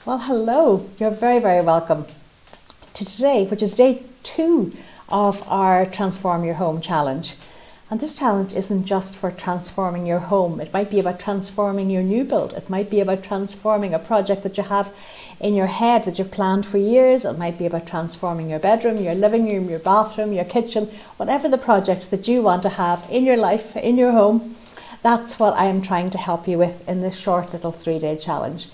Well, hello. You're very, very welcome to today, which is day 2 of our Transform Your Home challenge. And this challenge isn't just for transforming your home. It might be about transforming your new build. It might be about transforming a project that you have in your head that you've planned for years. It might be about transforming your bedroom, your living room, your bathroom, your kitchen, whatever the project that you want to have in your life, in your home. That's what I am trying to help you with in this short little 3-day challenge.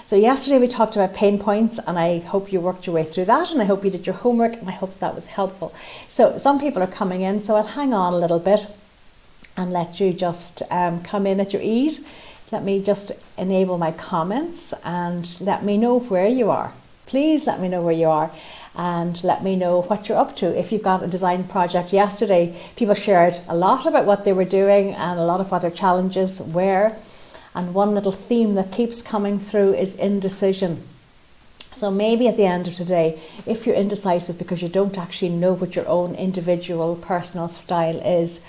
So yesterday we talked about pain points, and I hope you worked your way through that, and I hope you did your homework, and I hope that was helpful. So some people are coming in, so I'll hang on a little bit and let you just come in at your ease. Let me just enable my comments and let me know where you are. Please let me know where you are and let me know what you're up to. If you've got a design project, yesterday people shared a lot about what they were doing and a lot of what their challenges were. And one little theme that keeps coming through is indecision. So maybe at the end of today, if you're indecisive because you don't actually know what your own individual personal style is,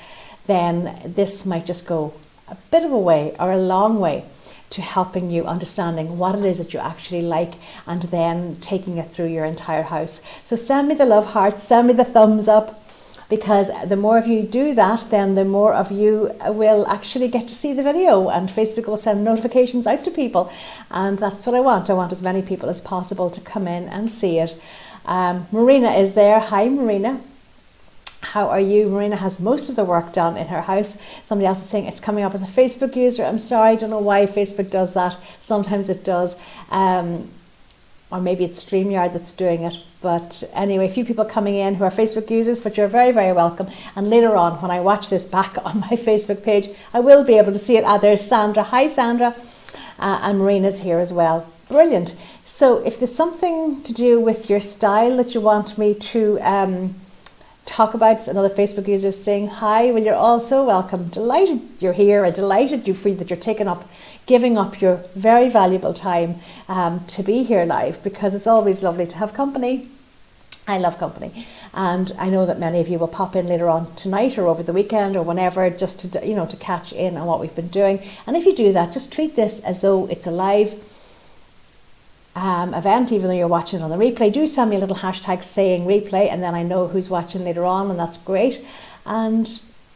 then this might just go a bit of a way or a long way to helping you understanding what it is that you actually like and then taking it through your entire house. So send me the love hearts, send me the thumbs up, because the more of you do that, then the more of you will actually get to see the video, and Facebook will send notifications out to people, and that's what I want. I want as many people as possible to come in and see it. Marina is there. Hi Marina. How are you? Marina has most of the work done in her house. Somebody else is saying it's coming up as a Facebook user. I'm sorry, I don't know why Facebook does that. Sometimes it does. Or maybe it's StreamYard that's doing it. But anyway, a few people coming in who are Facebook users, but you're very, very welcome. And later on, when I watch this back on my Facebook page, I will be able to see it. There's Sandra. Hi, Sandra. And Marina's here as well. Brilliant. So if there's something to do with your style that you want me to talk about, another Facebook user saying hi, well, you're all so welcome. Delighted you're here. I'm delighted that you're giving up your very valuable time to be here live, because it's always lovely to have company. I love company, and I know that many of you will pop in later on tonight or over the weekend or whenever, just to to catch in on what we've been doing. And if you do that, just treat this as though it's a live event, even though you're watching on the replay. Do send me a little hashtag saying replay, and then I know who's watching later on, and that's great. And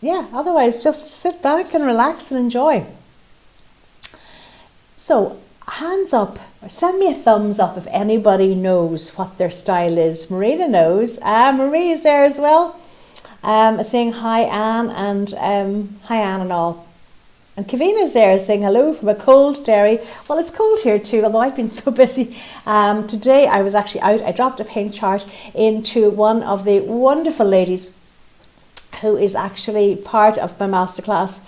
yeah, otherwise just sit back and relax and enjoy. So hands up, or send me a thumbs up if anybody knows what their style is. Marina knows. Marie is there as well, saying hi Anne, and hi Anne and all. And Kavina is there saying hello from a cold Derry. Well, it's cold here too, although I've been so busy. Today I was actually out. I dropped a paint chart into one of the wonderful ladies who is actually part of my masterclass.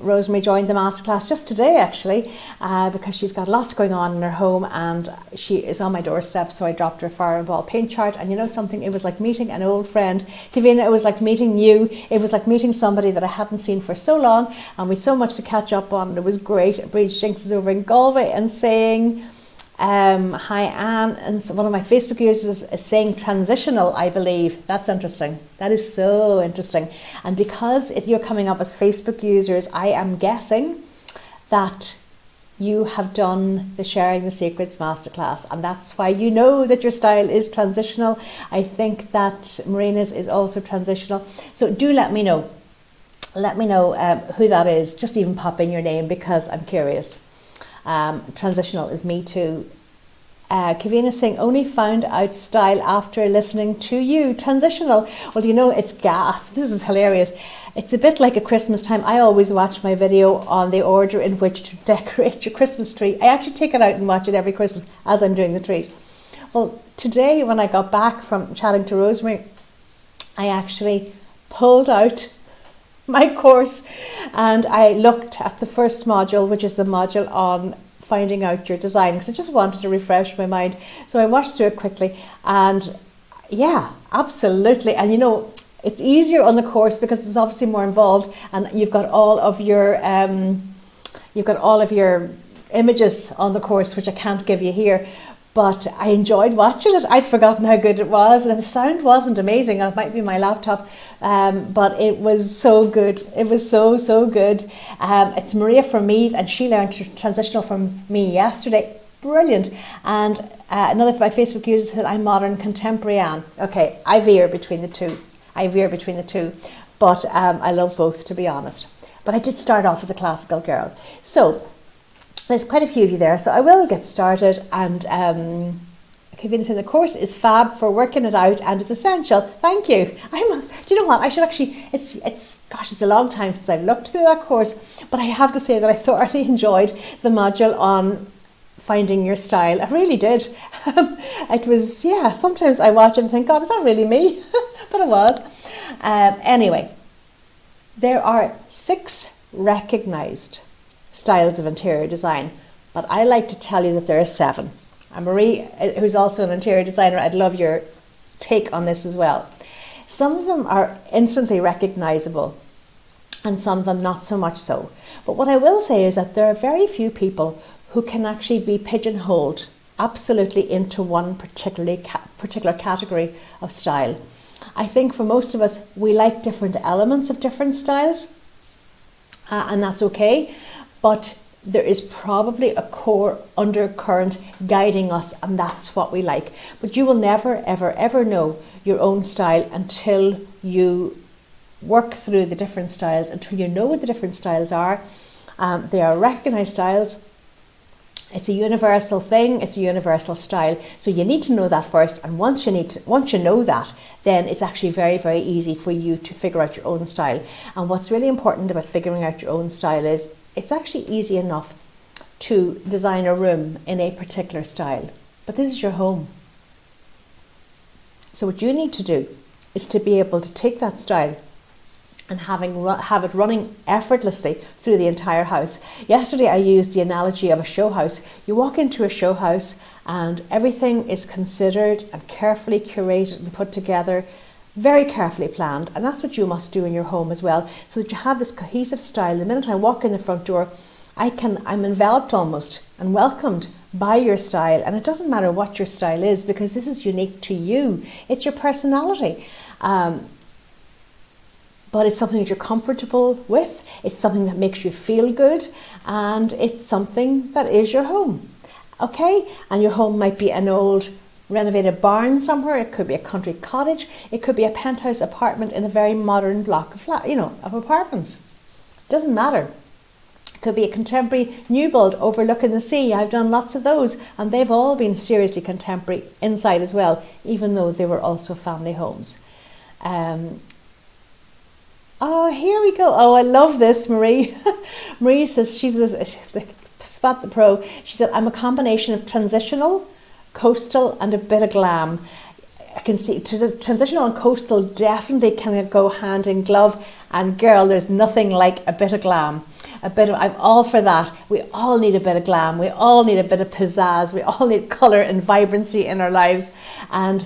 Rosemary joined the masterclass just today actually, because she's got lots going on in her home, and she is on my doorstep, so I dropped her a fire and ball paint chart. And you know something, it was like meeting an old friend. Kavina, it was like meeting you. It was like meeting somebody that I hadn't seen for so long, and we had so much to catch up on, and it was great. Bridge Jinx is over in Galway and saying hi Anne, and so one of my Facebook users is saying transitional, I believe. That's interesting. That is so interesting. And because you're coming up as Facebook users, I am guessing that you have done the Sharing the Secrets masterclass, and that's why you know that your style is transitional. I think that Marina's is also transitional. So do let me know. Let me know who that is. Just even pop in your name, because I'm curious. Transitional is me too. Kavina saying only found out style after listening to you. Transitional. Well, do you know, it's gas. This is hilarious. It's a bit like a Christmas time. I always watch my video on the order in which to decorate your Christmas tree. I actually take it out and watch it every Christmas as I'm doing the trees. Well, today when I got back from chatting to Rosemary, I actually pulled out my course and I looked at the first module, which is the module on finding out your design, because I just wanted to refresh my mind. So I watched through it quickly, and yeah, absolutely. And you know, it's easier on the course because it's obviously more involved, and you've got all of your images on the course, which I can't give you here. But I enjoyed watching it. I'd forgotten how good it was, and the sound wasn't amazing. It might be my laptop, but it was so good. It was so good. It's Maria from Meath, and she learned transitional from me yesterday. brilliant. And another of my Facebook users said, I'm modern contemporary Anne. Okay, I veer between the two. But I love both, to be honest. But I did start off as a classical girl. So there's quite a few of you there. So I will get started. And Kevin said the course is fab for working it out and is essential. Thank you. Do you know what? I should actually, it's a long time since I've looked through that course. But I have to say that I thoroughly enjoyed the module on finding your style. I really did. It was, sometimes I watch it and think, God, is that really me? But it was. Anyway, there are 6 recognised styles of interior design, but I like to tell you that there are 7. And Marie, who's also an interior designer, I'd love your take on this as well. Some of them are instantly recognisable and some of them not so much so. But what I will say is that there are very few people who can actually be pigeonholed absolutely into one particular category of style. I think for most of us, we like different elements of different styles, and that's okay, but there is probably a core undercurrent guiding us, and that's what we like. But you will never, ever, ever know your own style until you work through the different styles, until you know what the different styles are. They are recognised styles. It's a universal thing, it's a universal style. So you need to know that first, and once you know that, then it's actually very, very easy for you to figure out your own style. And what's really important about figuring out your own style is it's actually easy enough to design a room in a particular style. But this is your home. So what you need to do is to be able to take that style and have it running effortlessly through the entire house. Yesterday I used the analogy of a show house. You walk into a show house and everything is considered and carefully curated and put together, very carefully planned, and that's what you must do in your home as well, so that you have this cohesive style. The minute I walk in the front door, I'm enveloped almost and welcomed by your style, and it doesn't matter what your style is because this is unique to you. It's your personality. But it's something that you're comfortable with, it's something that makes you feel good, and it's something that is your home, okay? And your home might be an old renovated barn somewhere, it could be a country cottage, it could be a penthouse apartment in a very modern block of of apartments. Doesn't matter. It could be a contemporary new build overlooking the sea. I've done lots of those, and they've all been seriously contemporary inside as well, even though they were also family homes. Oh, here we go. Oh, I love this, Marie. Marie says she's Spot the Pro. She said, I'm a combination of transitional, coastal, and a bit of glam. I can see transitional and coastal definitely can go hand in glove. And girl, there's nothing like a bit of glam. I'm all for that. We all need a bit of glam. We all need a bit of pizzazz. We all need colour and vibrancy in our lives. And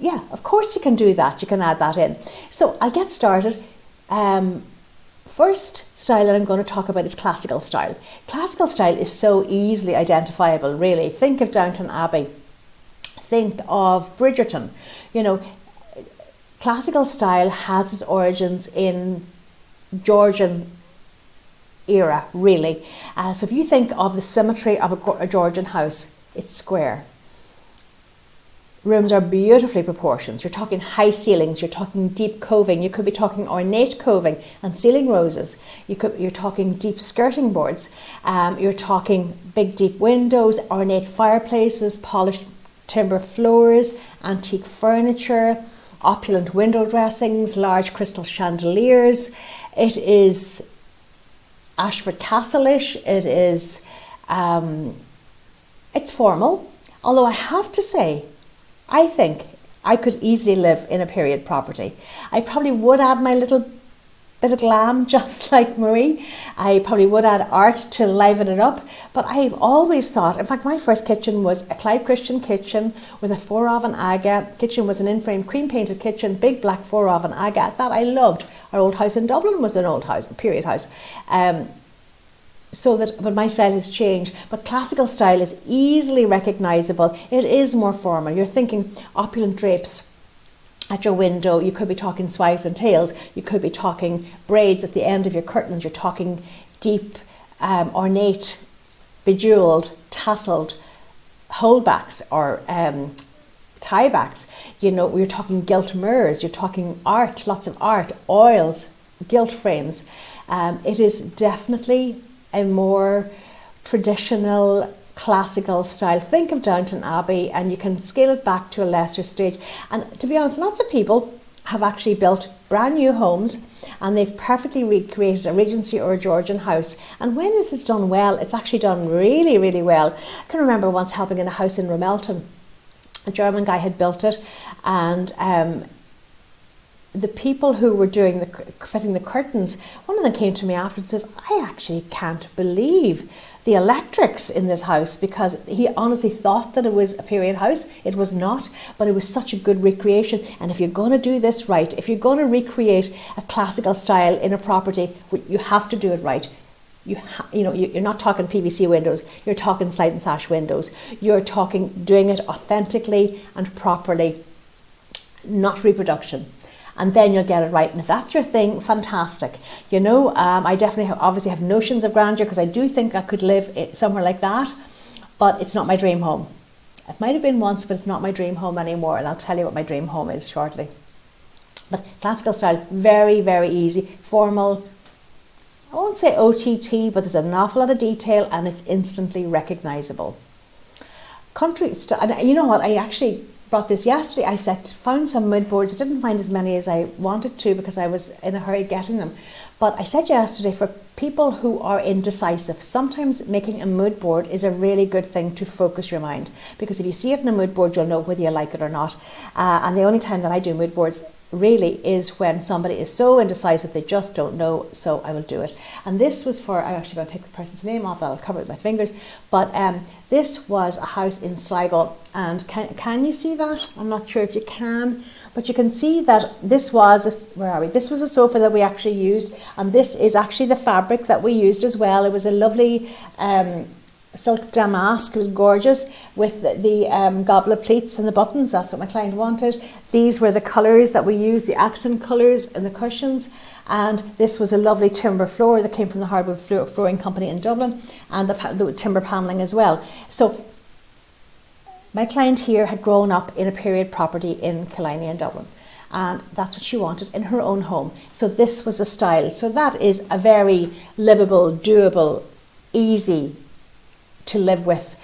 yeah, of course you can do that. You can add that in. So I'll get started. First style that I'm going to talk about is classical style. Classical style is so easily identifiable, really. Think of Downton Abbey. Think of Bridgerton. Classical style has its origins in Georgian era, really. So if you think of the symmetry of a Georgian house, it's square. Rooms are beautifully proportioned. You're talking high ceilings, you're talking deep coving, you could be talking ornate coving and ceiling roses. You're talking deep skirting boards. You're talking big deep windows, ornate fireplaces, polished timber floors, antique furniture, opulent window dressings, large crystal chandeliers. It is Ashford Castle-ish. It is, it's formal. Although I have to say, I think I could easily live in a period property. I probably would add my little bit of glam, just like Marie. I probably would add art to liven it up. But I've always thought, in fact, my first kitchen was a Clyde Christian kitchen with a 4-oven agate. Kitchen was an in-frame cream painted kitchen, big black 4-oven agate. That I loved. Our old house in Dublin was an old house, a period house. But my style has changed. But classical style is easily recognisable. It is more formal. You're thinking opulent drapes at your window. You could be talking swags and tails. You could be talking braids at the end of your curtains. You're talking deep, ornate, bejewelled, tasseled holdbacks or tiebacks. You know, we're talking gilt mirrors, you're talking art, lots of art, oils, gilt frames. It is definitely a more traditional, classical style. Think of Downton Abbey, and you can scale it back to a lesser stage. And to be honest, lots of people have actually built brand new homes and they've perfectly recreated a Regency or a Georgian house. And when this is done well, it's actually done really, really well. I can remember once helping in a house in Ramelton. A German guy had built it, and the people who were doing the fitting the curtains, one of them came to me after and says, I actually can't believe the electrics in this house, because he honestly thought that it was a period house. It was not, but it was such a good recreation. And if you're going to do this right, if you're going to recreate a classical style in a property, you have to do it right. You're not talking PVC windows, you're talking slide and sash windows. You're talking doing it authentically and properly, not reproduction. And then you'll get it right. And if that's your thing, fantastic. I definitely obviously have notions of grandeur, because I do think I could live somewhere like that, but it's not my dream home. It might have been once, but it's not my dream home anymore. And I'll tell you what my dream home is shortly. But classical style, very, very easy. Formal, I won't say OTT, but there's an awful lot of detail and it's instantly recognisable. Country style, and you know what, I actually brought this yesterday. I found some mood boards. I didn't find as many as I wanted to because I was in a hurry getting them. But I said yesterday, for people who are indecisive, sometimes making a mood board is a really good thing to focus your mind. Because if you see it in a mood board, you'll know whether you like it or not. And the only time that I do mood boards really is when somebody is so indecisive they just don't know, so I will do it. And this was for, I'm actually going to take the person's name off, I'll cover it with my fingers, but this was a house in Sligo, and can you see that? I'm not sure if you can, but you can see that this was this was a sofa that we actually used, and this is actually the fabric that we used as well. It was a lovely silk damask. It was gorgeous with the goblet pleats and the buttons. That's what my client wanted. These were the colours that we used, the accent colours and the cushions. And this was a lovely timber floor that came from the Hardwood Flooring Company in Dublin, and the timber panelling as well. So my client here had grown up in a period property in Killiney in Dublin, and that's what she wanted in her own home. So this was a style. So that is a very livable, doable, easy to live with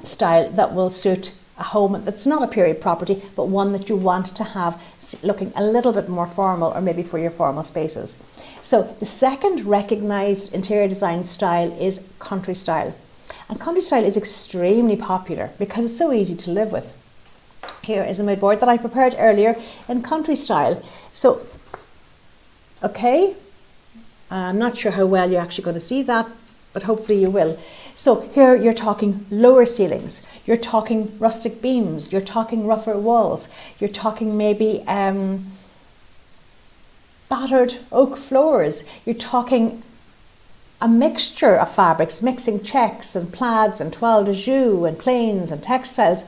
style that will suit a home that's not a period property, but one that you want to have looking a little bit more formal, or maybe for your formal spaces. So the second recognised interior design style is country style. And country style is extremely popular because it's so easy to live with. Here is a mood board that I prepared earlier in country style. So, okay, I'm not sure how well you're actually going to see that, but hopefully you will. So here you're talking lower ceilings, you're talking rustic beams, you're talking rougher walls, you're talking maybe battered oak floors, you're talking a mixture of fabrics, mixing checks and plaids and toile de joux and plains and textiles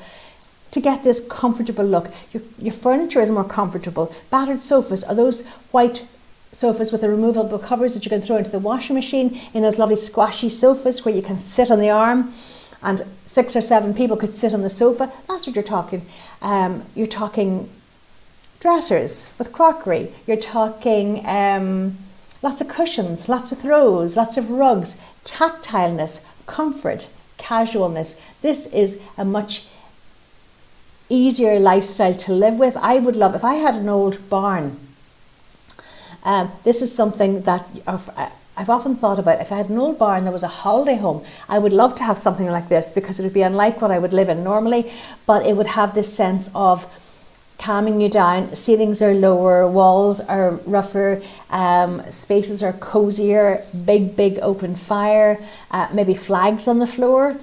to get this comfortable look. Your furniture is more comfortable. Battered sofas are those white sofas with the removable covers that you can throw into the washing machine, in those lovely squashy sofas where you can sit on the arm and 6 or 7 people could sit on the sofa. That's what you're talking. You're talking dressers with crockery. You're talking lots of cushions, lots of throws, lots of rugs, tactileness, comfort, casualness. This is a much easier lifestyle to live with. I would love, if I had an old barn, this is something that I've often thought about. If I had an old barn that was a holiday home, I would love to have something like this, because it would be unlike what I would live in normally, but it would have this sense of calming you down. Ceilings are lower, walls are rougher, spaces are cozier, big open fire, maybe flags on the floor.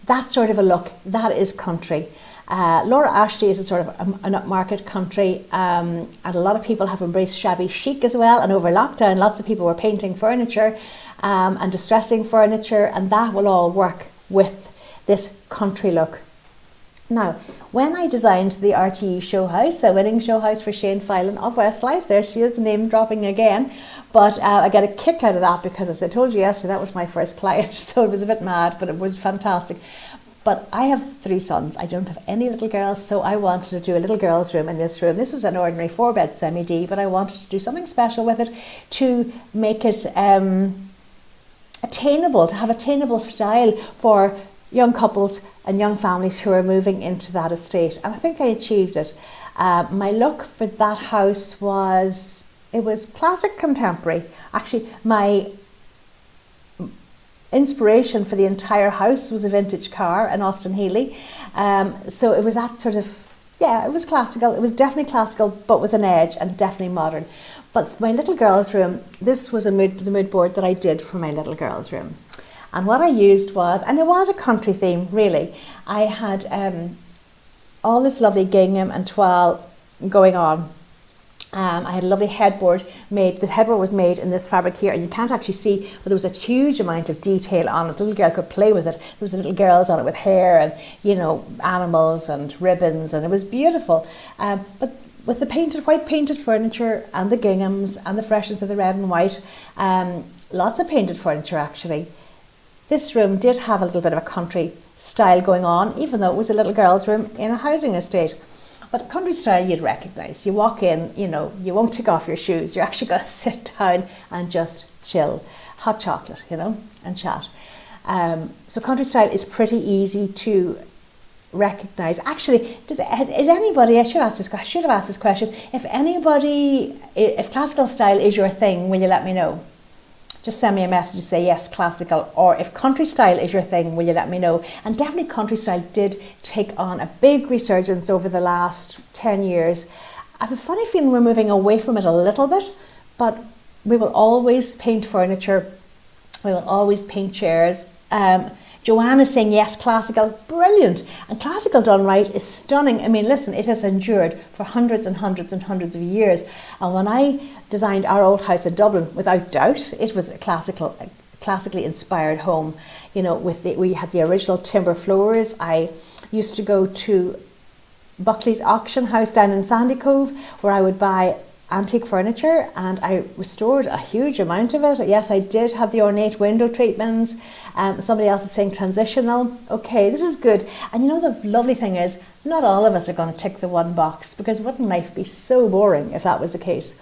That sort of a look, that is country. Laura Ashley is a sort of an upmarket country, and a lot of people have embraced shabby chic as well. And over lockdown, lots of people were painting furniture and distressing furniture, and that will all work with this country look. Now, when I designed the RTE show house, the winning show house for Shane Filan of Westlife, there she is, name dropping again, but I get a kick out of that because, as I told you yesterday, that was my first client, so it was a bit mad, but it was fantastic. But I have 3 sons. I don't have any little girls, so I wanted to do a little girls' room in this room. This was an ordinary 4-bed semi-D, but I wanted to do something special with it to make it attainable, to have attainable style for young couples and young families who are moving into that estate. And I think I achieved it. My look for that house was classic contemporary. Actually, my inspiration for the entire house was a vintage car, an Austin Healey. So it was that sort of, it was classical. It was definitely classical, but with an edge, and definitely modern. But my little girls' room, this was the mood board that I did for my little girls' room. And what I used was, and it was a country theme, really. I had all this lovely gingham and toile going on. I had a lovely headboard made. The headboard was made in this fabric here, and you can't actually see, but there was a huge amount of detail on it. The little girl could play with it. There was little girls on it with hair and, animals and ribbons, and it was beautiful. But with the white painted furniture and the ginghams and the freshness of the red and white, lots of painted furniture actually. This room did have a little bit of a country style going on, even though it was a little girl's room in a housing estate. But country style you'd recognise. You walk in, you won't take off your shoes. You're actually going to sit down and just chill. Hot chocolate, and chat. So country style is pretty easy to recognise. Actually, is anybody, I should have asked this question, if classical style is your thing, will you let me know? Just send me a message and say yes, classical, or if country style is your thing, will you let me know? And definitely country style did take on a big resurgence over the last 10 years. I have a funny feeling we're moving away from it a little bit, but we will always paint furniture, we will always paint chairs. Joanne is saying yes, classical, brilliant. And classical done right is stunning. I mean, listen, it has endured for hundreds and hundreds and hundreds of years. And when I designed our old house in Dublin, without doubt, it was a classically inspired home. We had the original timber floors. I used to go to Buckley's auction house down in Sandy Cove, where I would buy antique furniture, and I restored a huge amount of it. Yes, I did have the ornate window treatments. Somebody else is saying transitional. Okay, this is good. And the lovely thing is, not all of us are going to tick the one box, because wouldn't life be so boring if that was the case?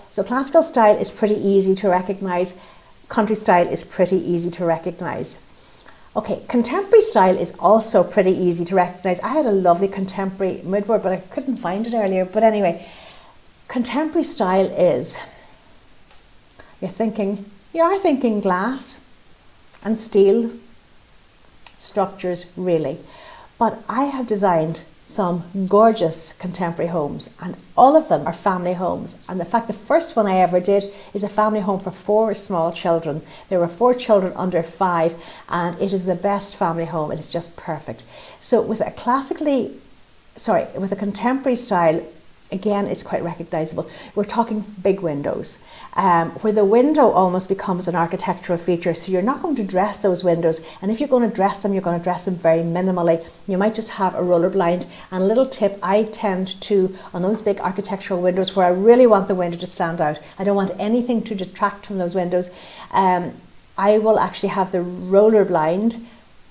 So classical style is pretty easy to recognise. Country style is pretty easy to recognise. Okay, contemporary style is also pretty easy to recognise. I had a lovely contemporary mood board, but I couldn't find it earlier. But anyway, contemporary style is, you are thinking glass and steel structures, really. But I have designed some gorgeous contemporary homes, and all of them are family homes. And the first one I ever did is a family home for 4 small children. There were 4 children under 5, and it is the best family home. It is just perfect. So with a contemporary style, again, it's quite recognisable. We're talking big windows, where the window almost becomes an architectural feature. So you're not going to dress those windows, and if you're going to dress them, you're going to dress them very minimally. You might just have a roller blind. And a little tip, I tend to, on those big architectural windows where I really want the window to stand out, I don't want anything to detract from those windows, I will actually have the roller blind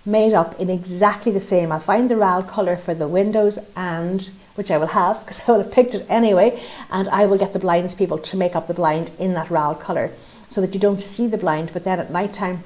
made up in exactly the same. I'll find the RAL colour for the windows, and which I will have, because I will have picked it anyway, and I will get the blinds people to make up the blind in that RAL colour, so that you don't see the blind. But then at night time,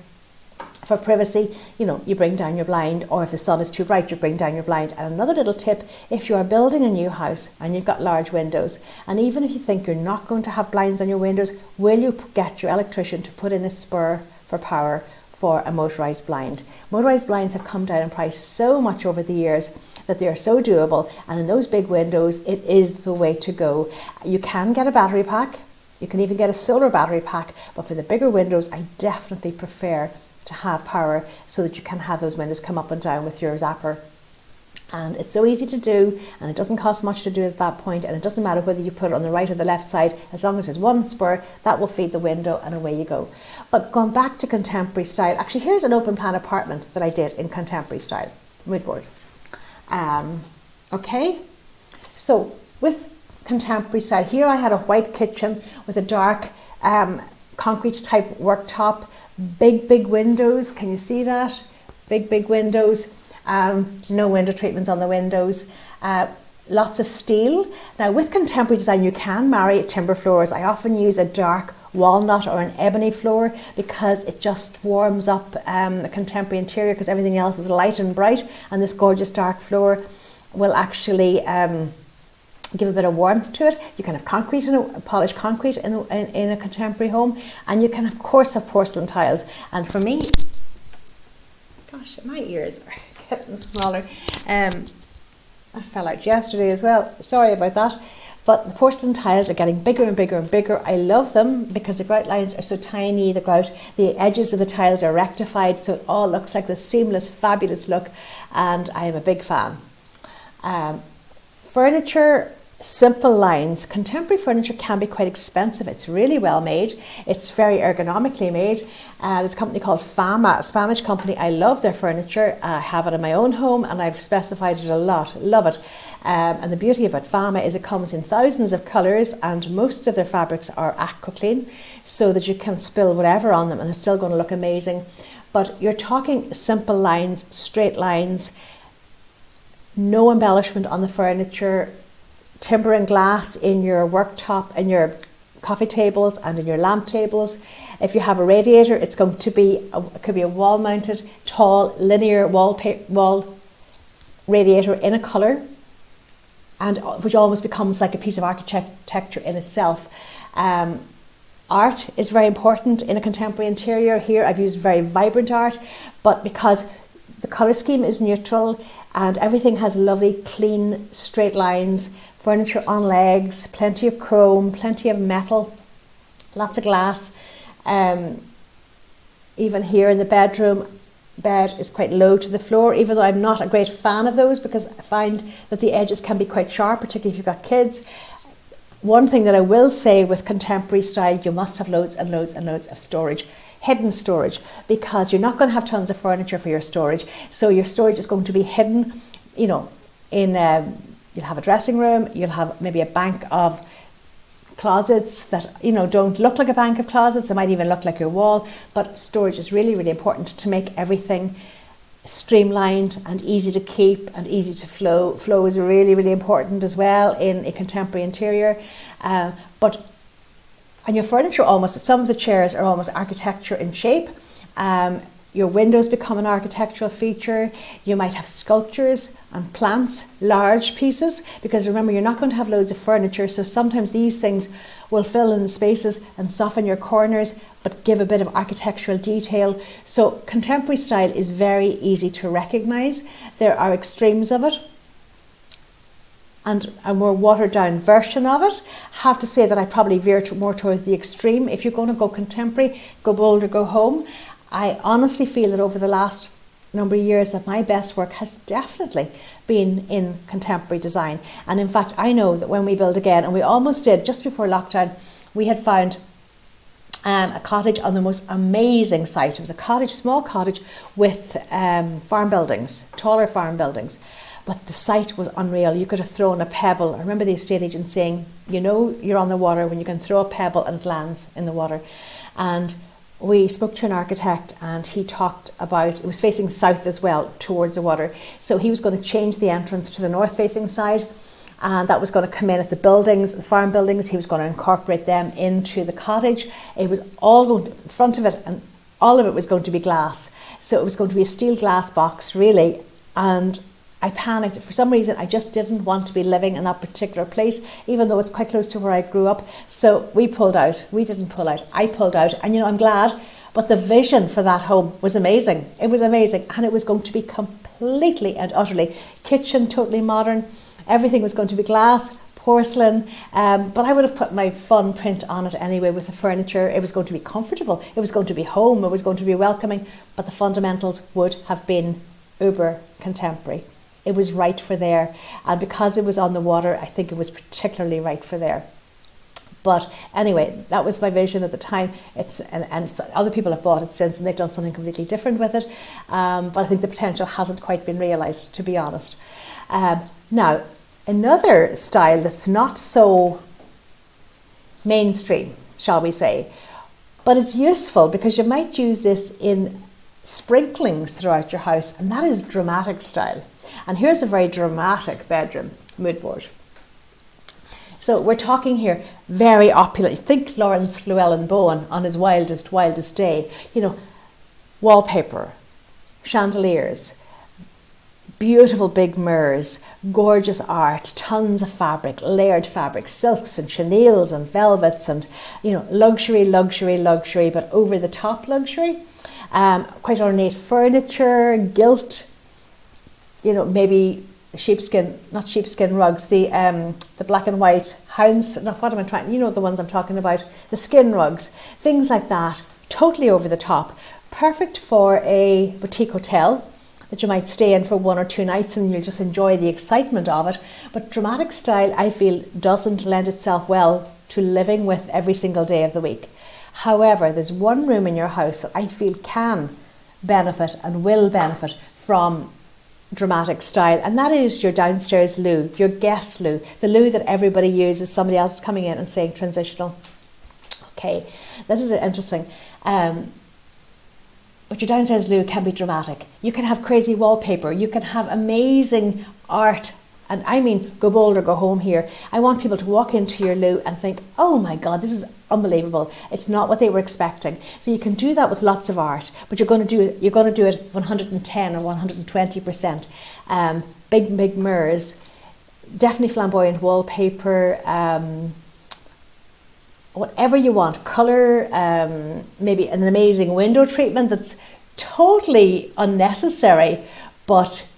for privacy, you bring down your blind, or if the sun is too bright, you bring down your blind. And another little tip, if you are building a new house and you've got large windows, and even if you think you're not going to have blinds on your windows, will you get your electrician to put in a spur for power for a motorised blind? Motorised blinds have come down in price so much over the years that they are so doable, and in those big windows, it is the way to go. You can get a battery pack, you can even get a solar battery pack, but for the bigger windows, I definitely prefer to have power, so that you can have those windows come up and down with your zapper. And it's so easy to do, and it doesn't cost much to do at that point, and it doesn't matter whether you put it on the right or the left side, as long as there's one spur, that will feed the window, and away you go. But going back to contemporary style, actually here's an open plan apartment that I did in contemporary style, mood board. Okay, so with contemporary style, here I had a white kitchen with a dark concrete type worktop, big windows. Can you see that? Big windows. No window treatments on the windows. Lots of steel. Now with contemporary design you can marry timber floors. I often use a dark walnut or an ebony floor because it just warms up a contemporary interior, because everything else is light and bright, and this gorgeous dark floor will actually give a bit of warmth to it. You can have concrete, polished concrete in a contemporary home, and you can of course have porcelain tiles. And for me, gosh, my ears are getting smaller. I fell out yesterday as well, sorry about that. But the porcelain tiles are getting bigger and bigger and bigger. I love them because the grout lines are so tiny, the edges of the tiles are rectified, so it all looks like this seamless, fabulous look, and I am a big fan. Furniture, simple lines. Contemporary furniture can be quite expensive. It's really well made. It's very ergonomically made. There's a company called Fama, a Spanish company. I love their furniture. I have it in my own home and I've specified it a lot. Love it. And the beauty about Fama is it comes in thousands of colours, and most of their fabrics are aqua clean, so that you can spill whatever on them and they're still going to look amazing. But you're talking simple lines, straight lines, no embellishment on the furniture, timber and glass in your worktop, in your coffee tables and in your lamp tables. If you have a radiator, it's going to be it could be a wall mounted tall linear wall radiator in a colour, and which almost becomes like a piece of architecture in itself. Art is very important in a contemporary interior. Here I've used very vibrant art, but because the colour scheme is neutral and everything has lovely clean straight lines, furniture on legs, plenty of chrome, plenty of metal, lots of glass. Even here in the bedroom, bed is quite low to the floor, even though I'm not a great fan of those because I find that the edges can be quite sharp, particularly if you've got kids. One thing that I will say with contemporary style, you must have loads and loads and loads of storage, hidden storage, because you're not going to have tons of furniture for your storage. So your storage is going to be hidden, you know, in you'll have a dressing room, you'll have maybe a bank of closets that, you know, don't look like a bank of closets. They might even look like your wall, but storage is really, really important to make everything streamlined and easy to keep and easy to flow. Flow is really, really important as well in a contemporary interior. And your furniture some of the chairs are almost architecture in shape. Your windows become an architectural feature. You might have sculptures and plants, large pieces, because remember, you're not going to have loads of furniture, so sometimes these things will fill in the spaces and soften your corners, but give a bit of architectural detail. So contemporary style is very easy to recognise. There are extremes of it and a more watered down version of it. Have to say that I probably veer more towards the extreme. If you're going to go contemporary, go bold or go home. I honestly feel that over the last number of years that my best work has definitely been in contemporary design. And in fact, I know that when we build again, and we almost did just before lockdown, we had found a cottage on the most amazing site. It was a cottage, small cottage with farm buildings, taller farm buildings. But the site was unreal. You could have thrown a pebble. I remember the estate agent saying, you know, you're on the water when you can throw a pebble and it lands in the water. And we spoke to an architect and he talked about, it was facing south as well towards the water. So he was going to change the entrance to the north facing side, and that was going to come in at the buildings, the farm buildings. He was going to incorporate them into the cottage. It was all going to, the front of it and all of it was going to be glass. So it was going to be a steel glass box really. And I panicked. For some reason, I just didn't want to be living in that particular place, even though it's quite close to where I grew up. So we pulled out. We didn't pull out. I pulled out. And, you know, I'm glad. But the vision for that home was amazing. It was amazing. And it was going to be completely and utterly kitchen, totally modern. Everything was going to be glass, porcelain. But I would have put my fun print on it anyway with the furniture. It was going to be comfortable. It was going to be home. It was going to be welcoming. But the fundamentals would have been uber contemporary. It was right for there, and because it was on the water, I think it was particularly right for there. But anyway, that was my vision at the time. And other people have bought it since, and they've done something completely different with it. But I think the potential hasn't quite been realised, to be honest. Now, another style that's not so mainstream, shall we say, but it's useful because you might use this in sprinklings throughout your house, and that is dramatic style. And here's a very dramatic bedroom mood board. So we're talking here very opulent. Think Lawrence Llewellyn Bowen on his wildest day. You know, wallpaper, chandeliers, beautiful big mirrors, gorgeous art, tons of fabric, layered fabric, silks and chenilles and velvets, and you know, luxury, but over the top luxury. Quite ornate furniture, gilt, you know, maybe not sheepskin rugs, the black and white hounds, what am I trying, you know the ones I'm talking about, the skin rugs, things like that, totally over the top, perfect for a boutique hotel that you might stay in for 1 or 2 nights and you'll just enjoy the excitement of it. But dramatic style, I feel, doesn't lend itself well to living with every single day of the week. However, there's one room in your house that I feel can benefit and will benefit from dramatic style, and that is your downstairs loo, your guest loo, the loo that everybody uses. Somebody else is coming in and saying transitional. Okay, this is interesting. But your downstairs loo can be dramatic. You can have crazy wallpaper. You can have amazing art. And I mean, go bold or go home here. I want people to walk into your loo and think, oh my God, this is unbelievable. It's not what they were expecting. So you can do that with lots of art, but you're going to do it 110 or 120%. Big mirrors, definitely flamboyant wallpaper, whatever you want, colour, maybe an amazing window treatment that's totally unnecessary, but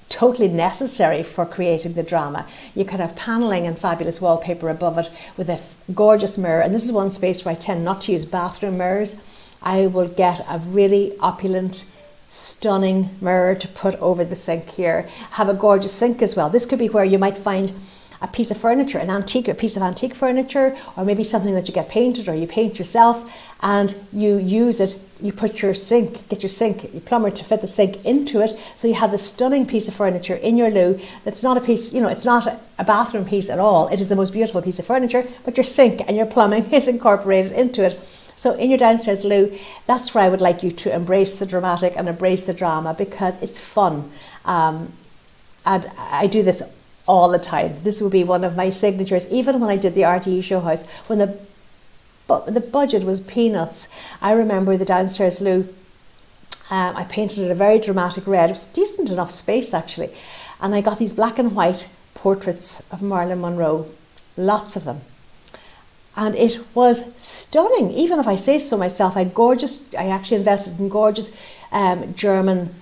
totally necessary for creating the drama. You could have paneling and fabulous wallpaper above it with a gorgeous mirror. And this is one space where I tend not to use bathroom mirrors. I will get a really opulent, stunning mirror to put over the sink here. Have a gorgeous sink as well. This could be where you might find a piece of furniture, a piece of antique furniture, or maybe something that you get painted or you paint yourself, and you use it. You put your plumber to fit the sink into it, so you have this stunning piece of furniture in your loo. That's not a piece, you know, it's not a bathroom piece at all. It is the most beautiful piece of furniture, but your sink and your plumbing is incorporated into it. So in your downstairs loo, that's where I would like you to embrace the dramatic and embrace the drama, because it's fun. And I do this all the time. This would be one of my signatures. Even when I did the RTE show house, when the budget was peanuts, I remember the downstairs loo, I painted it a very dramatic red. It was decent enough space actually, and I got these black and white portraits of Marilyn Monroe, lots of them, and it was stunning. Even if I say so myself, I actually invested in gorgeous German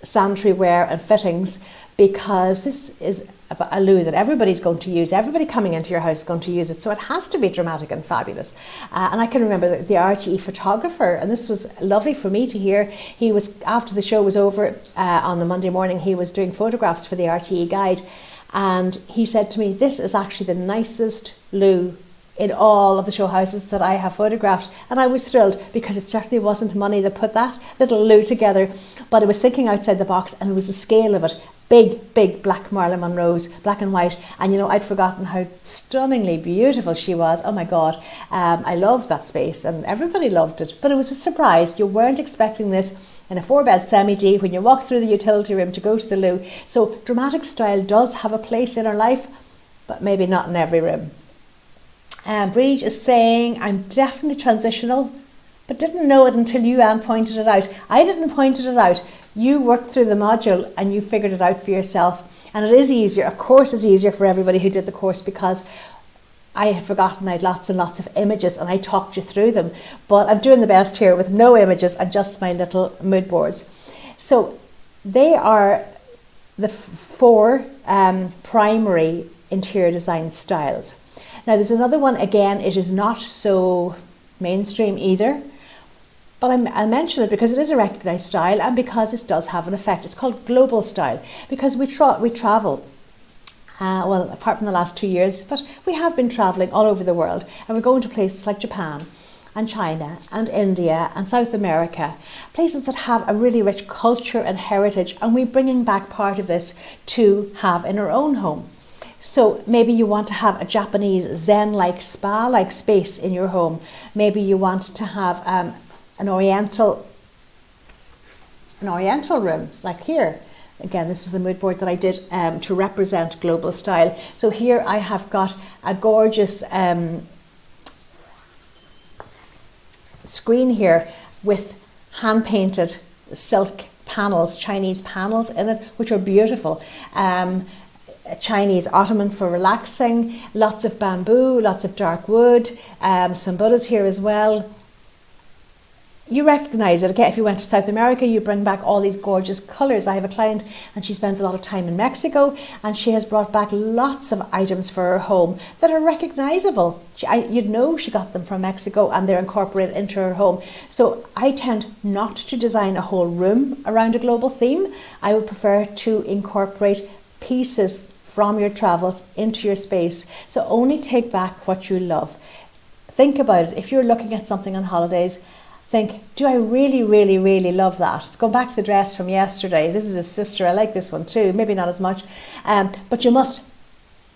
sanitary ware and fittings, because this is a loo that everybody's going to use. Everybody coming into your house is going to use it, so it has to be dramatic and fabulous. And I can remember the RTE photographer, and this was lovely for me to hear. He was, after the show was over on the Monday morning, he was doing photographs for the RTE guide, and he said to me, this is actually the nicest loo in all of the show houses that I have photographed. And I was thrilled, because it certainly wasn't money that put that little loo together, but it was thinking outside the box, and it was the scale of it. Big black Marilyn Monroes, black and white. And you know, I'd forgotten how stunningly beautiful she was. Oh my God. I loved that space, and everybody loved it. But it was a surprise. You weren't expecting this in a 4-bed semi-D when you walk through the utility room to go to the loo. So dramatic style does have a place in our life, but maybe not in every room. Breege is saying, I'm definitely transitional, but didn't know it until you, Anne, pointed it out. I didn't point it out. You worked through the module and you figured it out for yourself. And it is easier, of course it's easier for everybody who did the course, because I had forgotten I had lots and lots of images and I talked you through them. But I'm doing the best here with no images and just my little mood boards. So they are the 4 primary interior design styles. Now there's another one, again, it is not so mainstream either, but I mention it because it is a recognised style and because it does have an effect. It's called global style, because we travel, well, apart from the last 2 years, but we have been travelling all over the world, and we're going to places like Japan and China and India and South America, places that have a really rich culture and heritage, and we're bringing back part of this to have in our own home. So maybe you want to have a Japanese Zen-like spa-like space in your home. Maybe you want to have an Oriental an oriental room, like here. Again, this was a mood board that I did to represent global style. So here I have got a gorgeous screen here with hand-painted silk panels, Chinese panels in it, which are beautiful. A Chinese ottoman for relaxing, lots of bamboo, lots of dark wood, some Buddhas here as well. You recognise it, okay? If you went to South America, you bring back all these gorgeous colours. I have a client and she spends a lot of time in Mexico, and she has brought back lots of items for her home that are recognisable. You'd know she got them from Mexico and they're incorporated into her home. So I tend not to design a whole room around a global theme. I would prefer to incorporate pieces from your travels into your space. So only take back what you love. Think about it. If you're looking at something on holidays, think, do I really, really, really love that? Let's go back to the dress from yesterday. This is a sister. I like this one too. Maybe not as much. But you must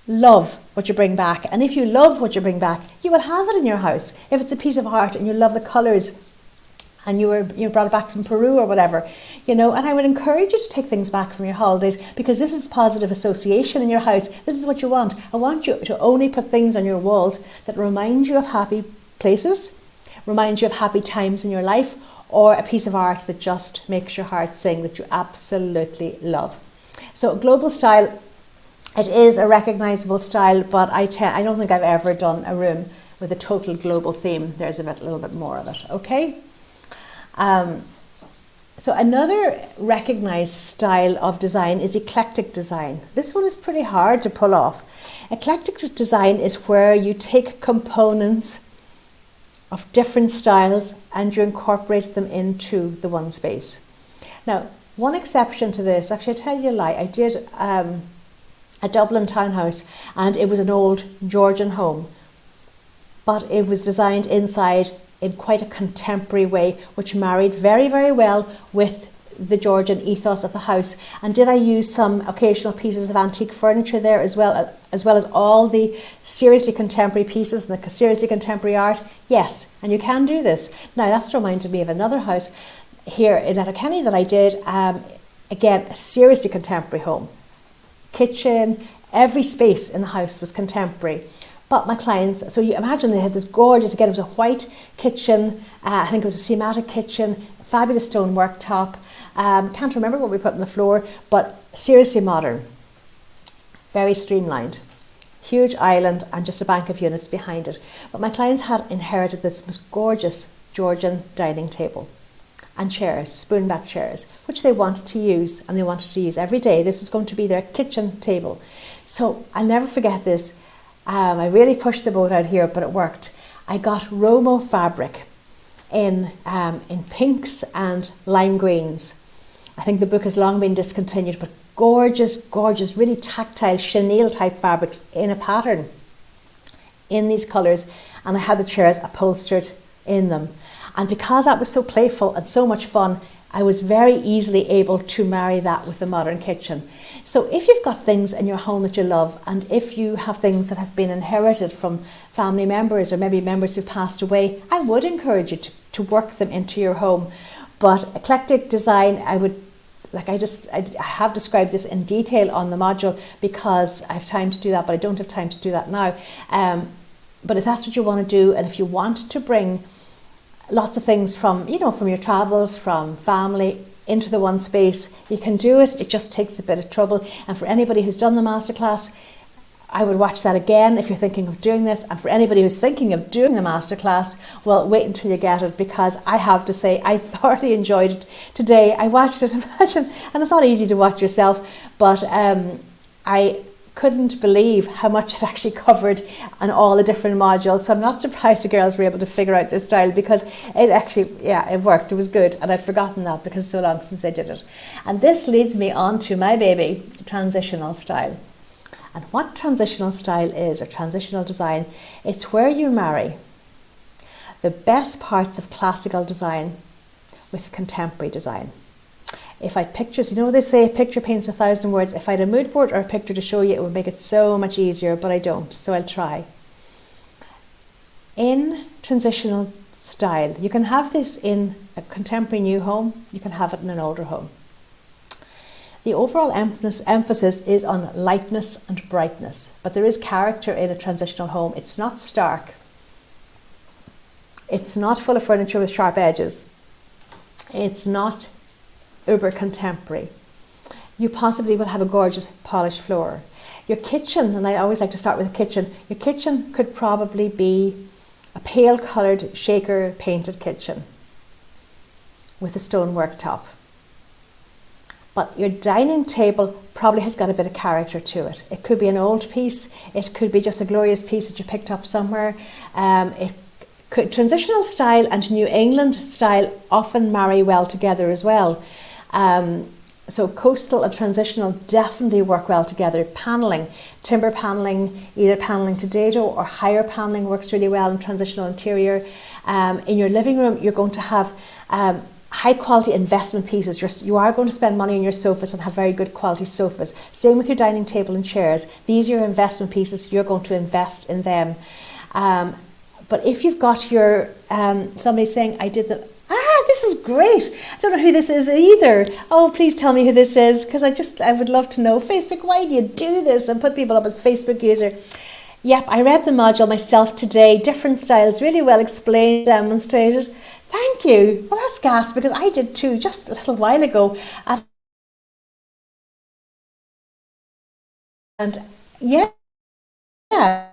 love what you bring back. And if you love what you bring back, you will have it in your house. If it's a piece of art and you love the colours and you brought it back from Peru or whatever, and I would encourage you to take things back from your holidays, because this is positive association in your house. This is what you want. I want you to only put things on your walls that remind you of happy places, remind you of happy times in your life, or a piece of art that just makes your heart sing, that you absolutely love. So global style, it is a recognisable style, but I don't think I've ever done a room with a total global theme. There's a little bit more of it, okay? So another recognised style of design is eclectic design. This one is pretty hard to pull off. Eclectic design is where you take components of different styles and you incorporate them into the one space. Now, one exception to this, actually I tell you a lie, I did a Dublin townhouse, and it was an old Georgian home, but it was designed inside in quite a contemporary way, which married very, very well with the Georgian ethos of the house. And did I use some occasional pieces of antique furniture there as well as all the seriously contemporary pieces and the seriously contemporary art? Yes, and you can do this. Now that's reminded me of another house here in Letterkenny that I did. Again, a seriously contemporary home. Kitchen, every space in the house was contemporary. But my clients, so you imagine they had this gorgeous, again it was a white kitchen, I think it was a Seamatic kitchen, fabulous stone worktop. Can't remember what we put on the floor, but seriously modern, very streamlined. Huge island and just a bank of units behind it. But my clients had inherited this most gorgeous Georgian dining table and chairs, spoon-back chairs, which they wanted to use, and they wanted to use every day. This was going to be their kitchen table. So I'll never forget this. I really pushed the boat out here, but it worked. I got Romo fabric in pinks and lime greens. I think the book has long been discontinued, but gorgeous, gorgeous, really tactile chenille type fabrics in a pattern in these colours, and I had the chairs upholstered in them. And because that was so playful and so much fun, I was very easily able to marry that with the modern kitchen. So if you've got things in your home that you love, and if you have things that have been inherited from family members or maybe members who've passed away, I would encourage you to work them into your home. But eclectic design, I have described this in detail on the module because I have time to do that, but I don't have time to do that now. But if that's what you want to do, and if you want to bring lots of things from your travels, from family, into the one space, you can do it. It just takes a bit of trouble. And for anybody who's done the masterclass, I would watch that again if you're thinking of doing this. And for anybody who's thinking of doing the masterclass, well, wait until you get it, because I have to say I thoroughly enjoyed it today. I watched it, imagine, and it's not easy to watch yourself, but I couldn't believe how much it actually covered on all the different modules. So I'm not surprised the girls were able to figure out their style, because it actually, it worked. It was good. And I'd forgotten that because it's so long since I did it. And this leads me on to my baby, transitional style. And what transitional style is, or transitional design, it's where you marry the best parts of classical design with contemporary design. If I had pictures, they say a picture paints 1,000 words. If I had a mood board or a picture to show you, it would make it so much easier, but I don't, so I'll try. In transitional style. You can have this in a contemporary new home, you can have it in an older home. The overall emphasis is on lightness and brightness, but there is character in a transitional home. It's not stark. It's not full of furniture with sharp edges. It's not uber contemporary. You possibly will have a gorgeous polished floor. Your kitchen, and I always like to start with the kitchen, your kitchen could probably be a pale coloured shaker painted kitchen with a stone worktop. But your dining table probably has got a bit of character to it. It could be an old piece. It could be just a glorious piece that you picked up somewhere. Transitional style and New England style often marry well together as well. So coastal and transitional definitely work well together. Paneling, timber paneling, either paneling to dado or higher paneling works really well in transitional interior. In your living room, you're going to have high quality investment pieces. You are going to spend money on your sofas and have very good quality sofas. Same with your dining table and chairs. These are your investment pieces. You're going to invest in them. But if you've got your somebody saying, this is great. I don't know who this is either. Oh, please tell me who this is, because I would love to know. Facebook, why do you do this and put people up as Facebook user? Yep, I read the module myself today. Different styles, really well explained, demonstrated. Thank you. Well, that's gas, because I did too just a little while ago. And yeah, I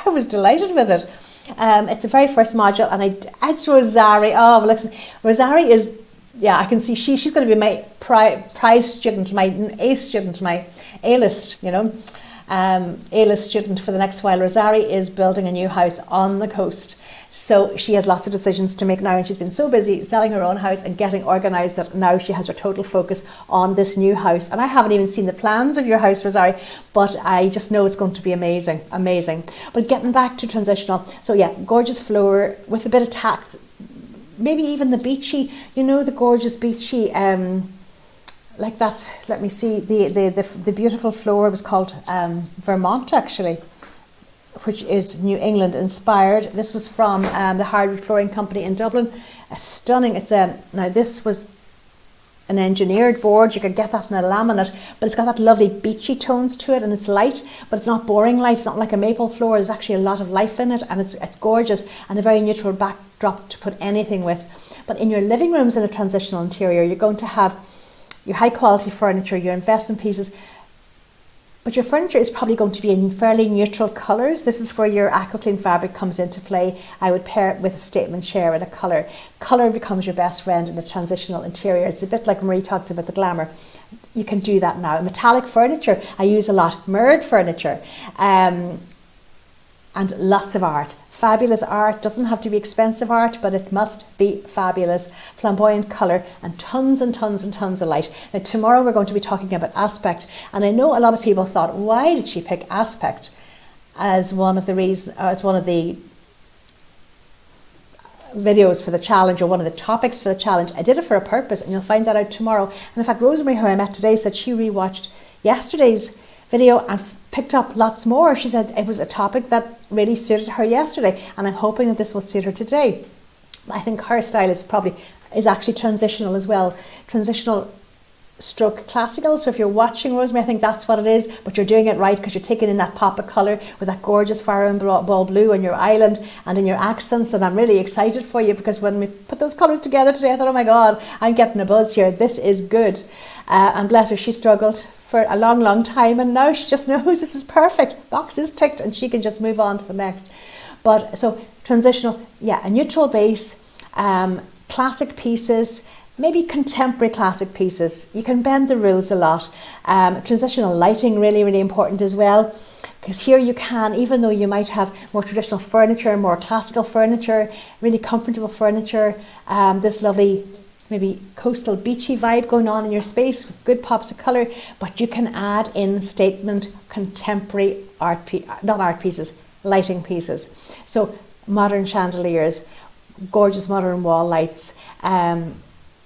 was delighted with it. It's the very first module, and it's Rosari. Oh, well, listen, Rosari is, I can see she's going to be my prize student, my A student, my A-list, A-list student for the next while. Rosari is building a new house on the coast. So she has lots of decisions to make now, and she's been so busy selling her own house and getting organised that now she has her total focus on this new house. And I haven't even seen the plans of your house, Rosari, but I just know it's going to be amazing, amazing. But getting back to transitional, so yeah, gorgeous floor with a bit of tact, maybe even the beachy, the gorgeous beachy, like that. Let me see, the beautiful floor was called Vermont, actually, which is New England inspired. This was from the Hardwood Flooring Company in Dublin. Stunning. Now this was an engineered board. You could get that in a laminate, but it's got that lovely beachy tones to it, and it's light, but it's not boring light. It's not like a maple floor. There's actually a lot of life in it, and it's gorgeous, and a very neutral backdrop to put anything with. But in your living rooms in a transitional interior, you're going to have your high quality furniture, your investment pieces, but your furniture is probably going to be in fairly neutral colours. This is where your AquaClean fabric comes into play. I would pair it with a statement share in a colour. Colour becomes your best friend in the transitional interior. It's a bit like Marie talked about the glamour. You can do that now. Metallic furniture, I use a lot. Mirrored furniture, and lots of art. Fabulous art. Doesn't have to be expensive art, but it must be fabulous. Flamboyant colour and tons and tons and tons of light. Now tomorrow we're going to be talking about aspect, and I know a lot of people thought, why did she pick aspect as one of the reasons, as one of the videos for the challenge, or one of the topics for the challenge? I did it for a purpose, and you'll find that out tomorrow. And in fact, Rosemary, who I met today, said she rewatched yesterday's video and picked up lots more. She said it was a topic that really suited her yesterday, and I'm hoping that this will suit her today. I think her style is actually transitional as well. Transitional stroke classical. So if you're watching, Rosemary, I think that's what it is, but you're doing it right, because you're taking in that pop of colour with that gorgeous fire and ball blue on your island and in your accents, and I'm really excited for you, because when we put those colours together today, I thought, oh my God, I'm getting a buzz here. This is good. And bless her, she struggled for a long, long time, and now she just knows this is perfect. Box is ticked, and she can just move on to the next. But so transitional, a neutral base, classic pieces, maybe contemporary classic pieces. You can bend the rules a lot. Transitional lighting, really, really important as well, because here you can, even though you might have more traditional furniture, more classical furniture, really comfortable furniture, this lovely maybe coastal beachy vibe going on in your space with good pops of colour, but you can add in statement contemporary lighting pieces. So modern chandeliers, gorgeous modern wall lights,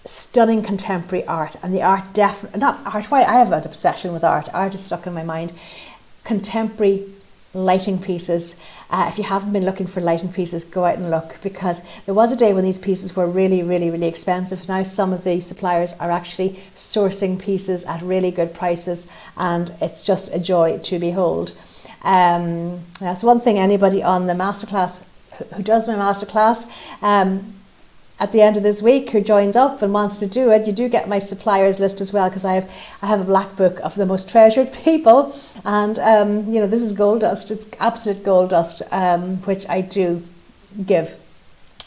stunning contemporary art, and the art why I have an obsession with art. Art is stuck in my mind. Contemporary lighting pieces. If you haven't been looking for lighting pieces, go out and look, because there was a day when these pieces were really, really, really expensive. Now some of the suppliers are actually sourcing pieces at really good prices, and it's just a joy to behold. That's one thing anybody on the masterclass who does my masterclass at the end of this week who joins up and wants to do it, you do get my suppliers list as well, because I have a black book of the most treasured people, and this is gold dust. It's absolute gold dust, which I do give,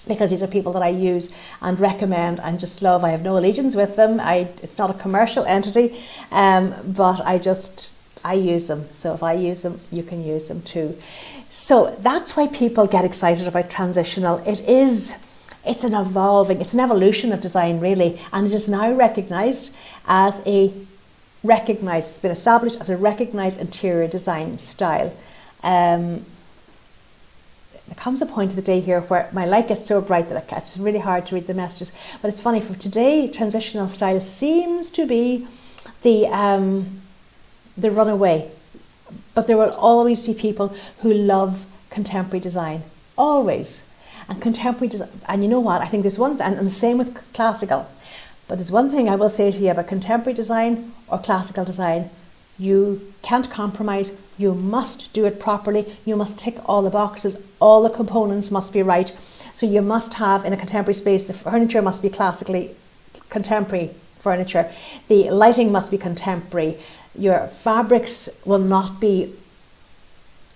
because these are people that I use and recommend and just love. I have no allegiance with them. It's not a commercial entity, but I use them. So if I use them, you can use them too. So that's why people get excited about transitional. It's an evolution of design, really, and it is now recognised it's been established as a recognised interior design style. There comes a point of the day here where my light gets so bright that it's really hard to read the messages. But it's funny, for today, transitional style seems to be the runaway. But there will always be people who love contemporary design, always. And contemporary design, and you know what, I think there's one thing, and the same with classical, but there's one thing I will say to you about contemporary design or classical design: you can't compromise. You must do it properly. You must tick all the boxes. All the components must be right. So you must have, in a contemporary space, the furniture must be classically contemporary furniture. The lighting must be contemporary. Your fabrics will not be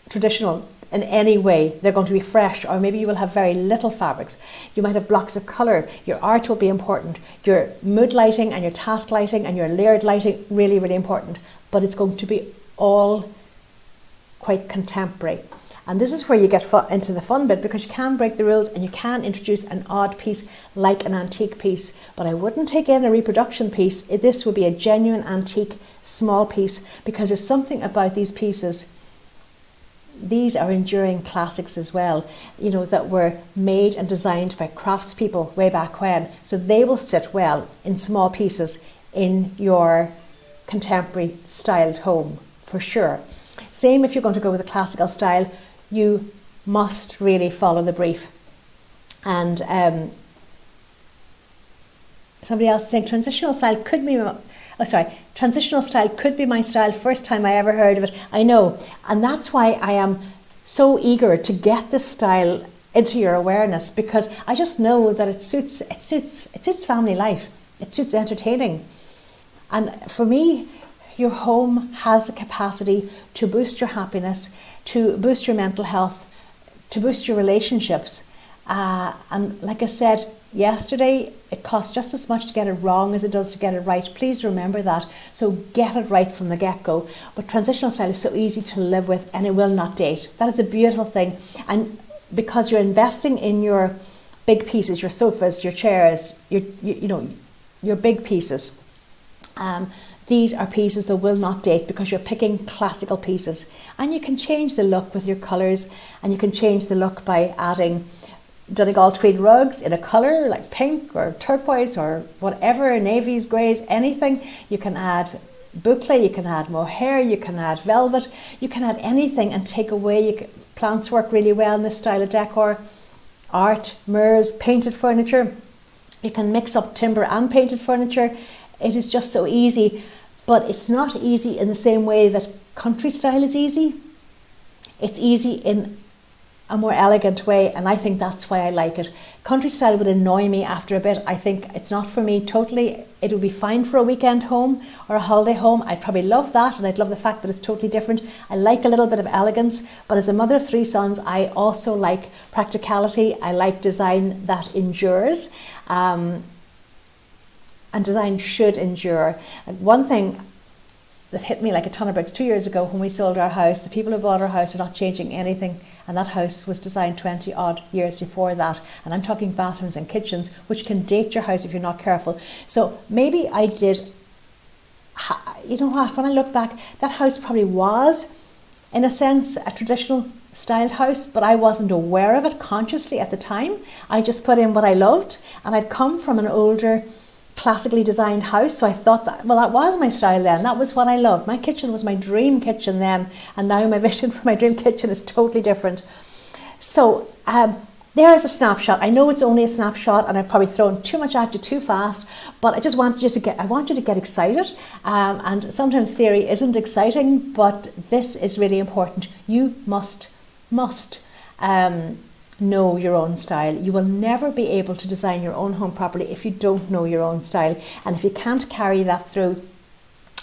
traditional in any way. They're going to be fresh, or maybe you will have very little fabrics. You might have blocks of colour. Your art will be important. Your mood lighting and your task lighting and your layered lighting, really, really important. But it's going to be all quite contemporary. And this is where you get into the fun bit, because you can break the rules and you can introduce an odd piece like an antique piece. But I wouldn't take in a reproduction piece. This would be a genuine antique small piece, because there's something about these pieces. These are enduring classics as well, that were made and designed by craftspeople way back when. So they will sit well in small pieces in your contemporary styled home, for sure. Same if you're going to go with a classical style, you must really follow the brief. And somebody else saying transitional style could be my style. First time I ever heard of it. I know, and that's why I am so eager to get this style into your awareness, because I just know that it suits family life. It suits entertaining, and for me, your home has the capacity to boost your happiness, to boost your mental health, to boost your relationships. And like I said yesterday, it costs just as much to get it wrong as it does to get it right. Please remember that. So get it right from the get-go. But transitional style is so easy to live with, and it will not date. That is a beautiful thing. And because you're investing in your big pieces, your sofas, your chairs, your big pieces, these are pieces that will not date, because you're picking classical pieces. And you can change the look with your colours, and you can change the look by adding Donegal tweed rugs in a colour like pink or turquoise or whatever, navies, greys, anything. You can add boucle, you can add mohair, you can add velvet, you can add anything and take away. Plants work really well in this style of decor. Art, mirrors, painted furniture. You can mix up timber and painted furniture. It is just so easy, but it's not easy in the same way that country style is easy. It's easy in a more elegant way, and I think that's why I like it. Country style would annoy me after a bit. I think it's not for me totally. It would be fine for a weekend home or a holiday home. I'd probably love that, and I'd love the fact that it's totally different. I like a little bit of elegance, but as a mother of 3 sons, I also like practicality. I like design that endures, and design should endure. And one thing that hit me like a ton of bricks 2 years ago when we sold our house, the people who bought our house are not changing anything, and that house was designed 20 odd years before that, and I'm talking bathrooms and kitchens, which can date your house if you're not careful. So maybe I did, you know what, when I look back, that house probably was in a sense a traditional styled house, but I wasn't aware of it consciously at the time. I just put in what I loved, and I'd come from an older classically designed house. So I thought that, well, that was my style then. That was what I loved. My kitchen was my dream kitchen then. And now my vision for my dream kitchen is totally different. So there's a snapshot. I know it's only a snapshot and I've probably thrown too much at you too fast, but I just want you to get excited. And sometimes theory isn't exciting, but this is really important. You must know your own style. You will never be able to design your own home properly if you don't know your own style. And if you can't carry that through,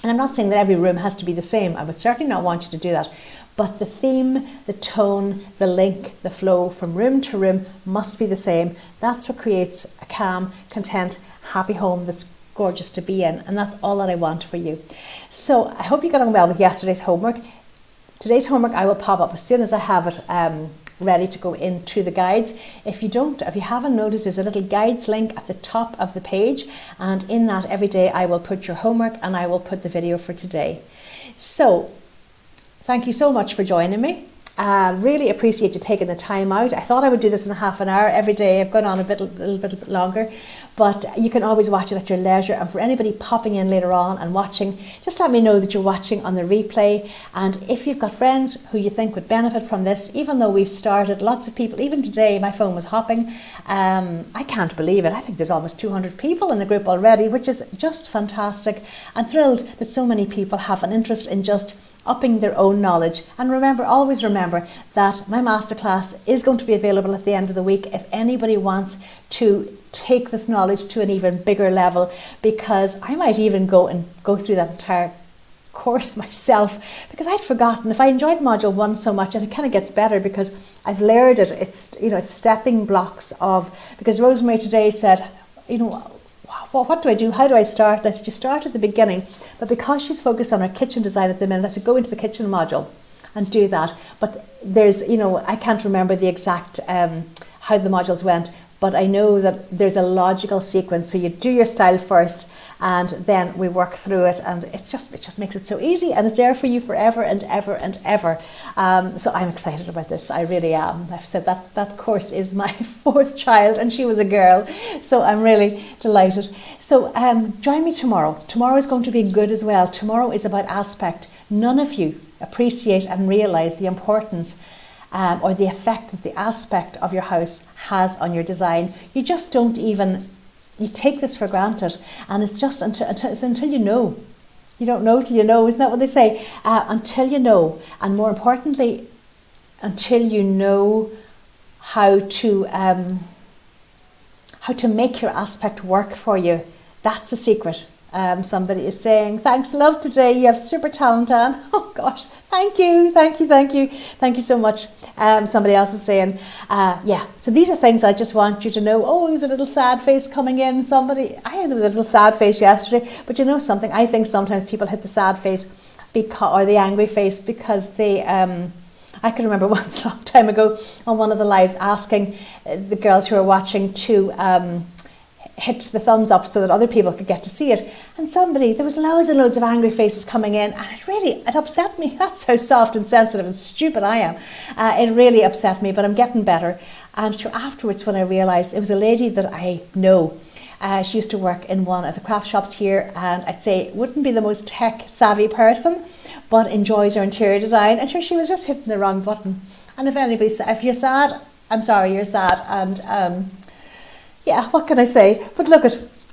and I'm not saying that every room has to be the same. I would certainly not want you to do that. But the theme, the tone, the link, the flow from room to room must be the same. That's what creates a calm, content, happy home that's gorgeous to be in. And that's all that I want for you. So I hope you got on well with yesterday's homework. Today's homework I will pop up as soon as I have it ready to go into the guides. If you haven't noticed, there's a little guides link at the top of the page. And in that every day I will put your homework and I will put the video for today. So thank you so much for joining me. Really appreciate you taking the time out. I thought I would do this in half an hour every day. I've gone on a little bit longer, but you can always watch it at your leisure. And for anybody popping in later on and watching, just let me know that you're watching on the replay. And if you've got friends who you think would benefit from this, even though we've started, lots of people, even today, my phone was hopping. I can't believe it. I think there's almost 200 people in the group already, which is just fantastic. I'm thrilled that so many people have an interest in just upping their own knowledge. And remember, always remember that my masterclass is going to be available at the end of the week if anybody wants to take this knowledge to an even bigger level, because I might even go through that entire course myself, because I'd forgotten. If I enjoyed module 1 so much, and it kind of gets better because I've layered it, it's stepping blocks of, because Rosemary today said, what do I do? How do I start? I said, you start at the beginning. But because she's focused on her kitchen design at the minute, I said, go into the kitchen module and do that. But there's, I can't remember the exact how the modules went, but I know that there's a logical sequence. So you do your style first, and then we work through it, and it just makes it so easy, and it's there for you forever and ever and ever. So I'm excited about this. I really am. I've said that course is my 4th child, and she was a girl, so I'm really delighted. So join me tomorrow. Tomorrow is going to be good as well. Tomorrow is about aspect. None of you appreciate and realise the importance or the effect that the aspect of your house has on your design. You just don't even, you take this for granted, and it's just until you know. You don't know till you know, isn't that what they say? Until you know, and more importantly, until you know how to make your aspect work for you. That's the secret. Somebody is saying, thanks, love, today. You have super talent, Anne. Oh gosh, thank you so much. Somebody else is saying, so these are things I just want you to know. Oh, there's a little sad face coming in. Somebody, I heard there was a little sad face yesterday, but you know something, I think sometimes people hit the sad face or the angry face because they, I can remember once a long time ago on one of the lives asking the girls who were watching to hit the thumbs up so that other people could get to see it, and there was loads and loads of angry faces coming in, and it upset me. That's how soft and sensitive and stupid I am. It really upset me, but I'm getting better. And afterwards, when I realised it was a lady that I know, she used to work in one of the craft shops here, and I'd say wouldn't be the most tech savvy person, but enjoys her interior design, and she was just hitting the wrong button. And if you're sad, I'm sorry, you're sad, and what can I say? But look,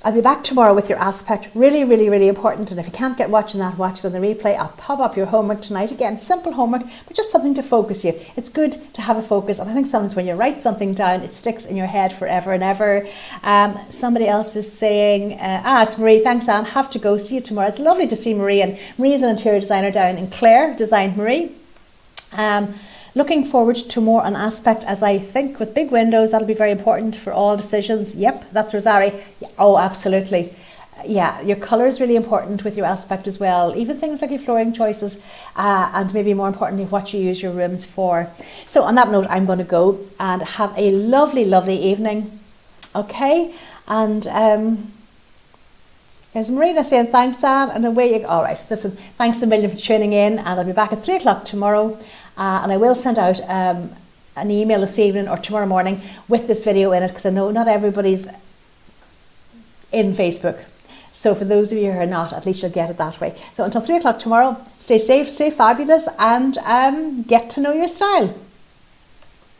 I'll be back tomorrow with your aspect. Really, really, really important. And if you can't get watching that, watch it on the replay. I'll pop up your homework tonight. Again, simple homework, but just something to focus you. It's good to have a focus. And I think sometimes when you write something down, it sticks in your head forever and ever. Somebody else is saying, it's Marie. Thanks, Anne. Have to go. See you tomorrow. It's lovely to see Marie. And Marie is an interior designer down in Clare, designed Marie. Looking forward to more on aspect, as I think with big windows, that'll be very important for all decisions. Yep, that's Rosari. Oh, absolutely. Yeah, your colour is really important with your aspect as well. Even things like your flooring choices and maybe more importantly, what you use your rooms for. So on that note, I'm going to go and have a lovely, lovely evening. Okay, and there's Marina saying thanks, Anne, and away you go. All right, listen, thanks a million for tuning in, and I'll be back at 3 o'clock tomorrow. And I will send out an email this evening or tomorrow morning with this video in it, because I know not everybody's in Facebook. So for those of you who are not, at least you'll get it that way. So until 3 o'clock tomorrow, stay safe, stay fabulous, and get to know your style.